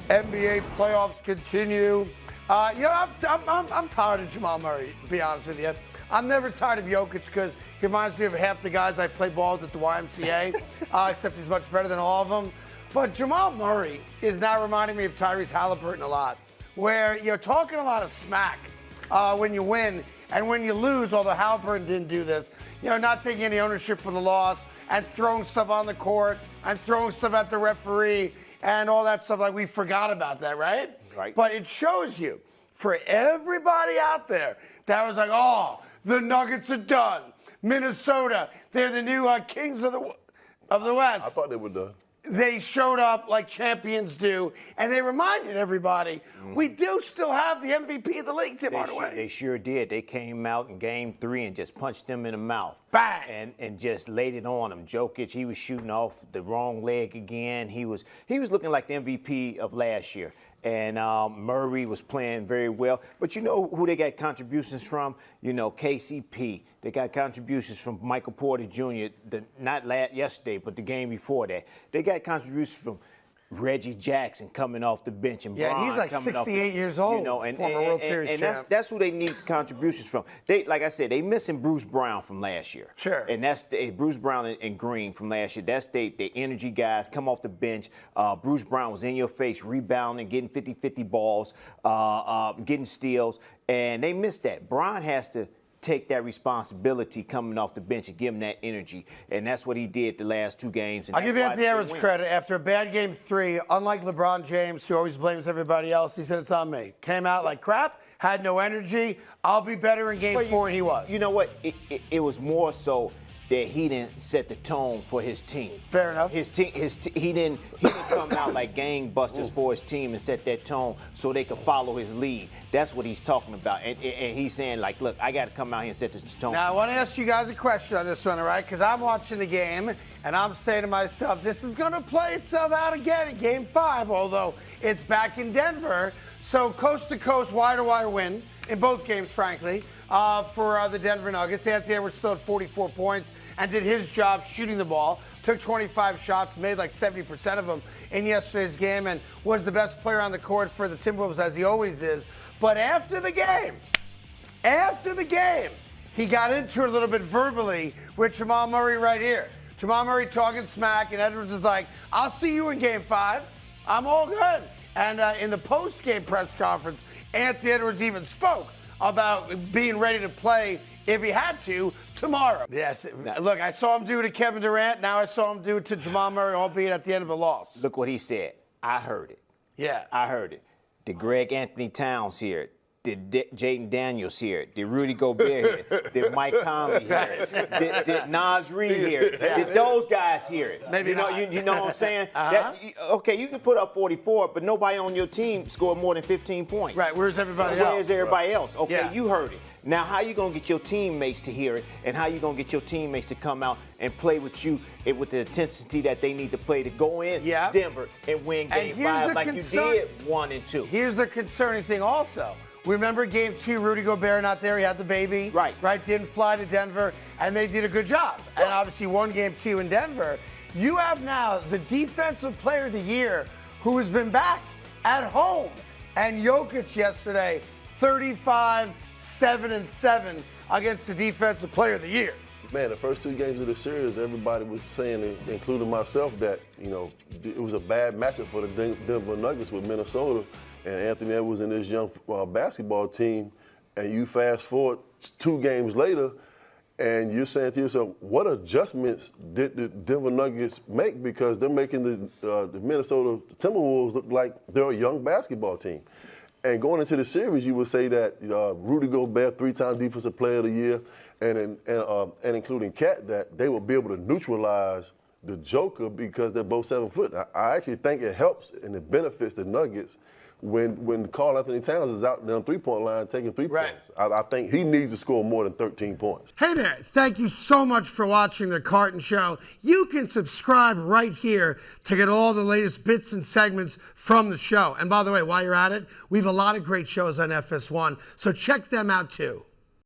NBA playoffs continue. I'm tired of Jamal Murray, to be honest with you. I'm never tired of Jokic because he reminds me of half the guys I play ball with at the YMCA, except he's much better than all of them. But Jamal Murray is now reminding me of Tyrese Halliburton a lot, where you're talking a lot of smack when you win, and when you lose, although Halliburton didn't do this, not taking any ownership for the loss and throwing stuff on the court and throwing stuff at the referee and all that stuff. Like, we forgot about that, right? Right. But it shows you, for everybody out there that was like, oh, the Nuggets are done. Minnesota, they're the new kings of the West. I thought they were done. They showed up like champions do, and they reminded everybody, we do still have the MVP of the league, Tim Hardaway. They sure did. They came out in Game 3 and just punched them in the mouth. Bang! And just laid it on them. Jokic, he was shooting off the wrong leg again. He was looking like the MVP of last year. And Murray was playing very well. But you know who they got contributions from? KCP. They got contributions from Michael Porter Jr., not yesterday, but the game before that. They got contributions from Reggie Jackson coming off the bench, and yeah, Bron he's like 68 years old, former World Series champ. That's who they need contributions from. Like I said, they missing Bruce Brown from last year. Sure. And that's Bruce Brown and Green from last year. That's the energy guys come off the bench. Bruce Brown was in your face, rebounding, getting 50-50 balls, getting steals, and they missed that. Bron has to take that responsibility coming off the bench and give him that energy. And that's what he did the last two games. I'll give Anthony Edwards credit. After a bad Game 3, unlike LeBron James, who always blames everybody else, he said, it's on me. Came out like crap, had no energy. I'll be better in Game 4, and he was. You know what? It was more so that he didn't set the tone for his team. Fair enough. He didn't come out like gangbusters for his team and set that tone so they could follow his lead. That's what he's talking about. And he's saying, like, look, I got to come out here and set this tone. Now, I want to ask you guys a question on this one, all right? Because I'm watching the game, and I'm saying to myself, this is going to play itself out again in Game 5, although it's back in Denver. So coast to coast, wire-to-wire win in both games, frankly, for the Denver Nuggets. Anthony Edwards still had 44 points and did his job shooting the ball. Took 25 shots, made like 70% of them in yesterday's game, and was the best player on the court for the Timberwolves, as he always is. But after the game, he got into it a little bit verbally with Jamal Murray right here. Jamal Murray talking smack, and Edwards is like, I'll see you in Game 5. I'm all good. And in the post-game press conference, Anthony Edwards even spoke about being ready to play, if he had to, tomorrow. Yes. Look, I saw him do it to Kevin Durant. Now I saw him do it to Jamal Murray, albeit at the end of a loss. Look what he said. I heard it. Yeah. I heard it. Did Greg Anthony Towns hear it? Did Jaden Daniels hear it? Did Rudy Gobert hear it? Did Mike Conley hear it? Did Nas Reed hear it? Did those guys hear it? Maybe not. You know what I'm saying? Okay, you can put up 44, but nobody on your team scored more than 15 points. Right, where's everybody else? Where's everybody else? Okay, Yeah. You heard it. Now, how you going to get your teammates to hear it, and how you going to get your teammates to come out and play with you with the intensity that they need to play to go in Denver and win Game 5 like you did 1 and 2? Here's the concerning thing also. Remember Game 2, Rudy Gobert not there, he had the baby. Right. Didn't fly to Denver, and they did a good job. And obviously won Game 2 in Denver. You have now the Defensive Player of the Year who has been back at home. And Jokic yesterday, 35, 7 and 7 against the Defensive Player of the Year. Man, the first 2 games of the series, everybody was saying, including myself, that it was a bad matchup for the Denver Nuggets with Minnesota and Anthony Edwards and this young basketball team. And you fast forward 2 games later, and you're saying to yourself, what adjustments did the Denver Nuggets make? Because they're making the Minnesota Timberwolves look like they're a young basketball team. And going into the series, you would say that Rudy Gobert, 3-time Defensive Player of the Year, and including Cat, that they will be able to neutralize the Joker because they're both 7 foot. I actually think it helps and it benefits the Nuggets when Karl Anthony Towns is out there on three-point line taking 3 points. I think he needs to score more than 13 points. Hey there. Thank you so much for watching The Carton Show. You can subscribe right here to get all the latest bits and segments from the show. And by the way, while you're at it, we have a lot of great shows on FS1, so check them out too.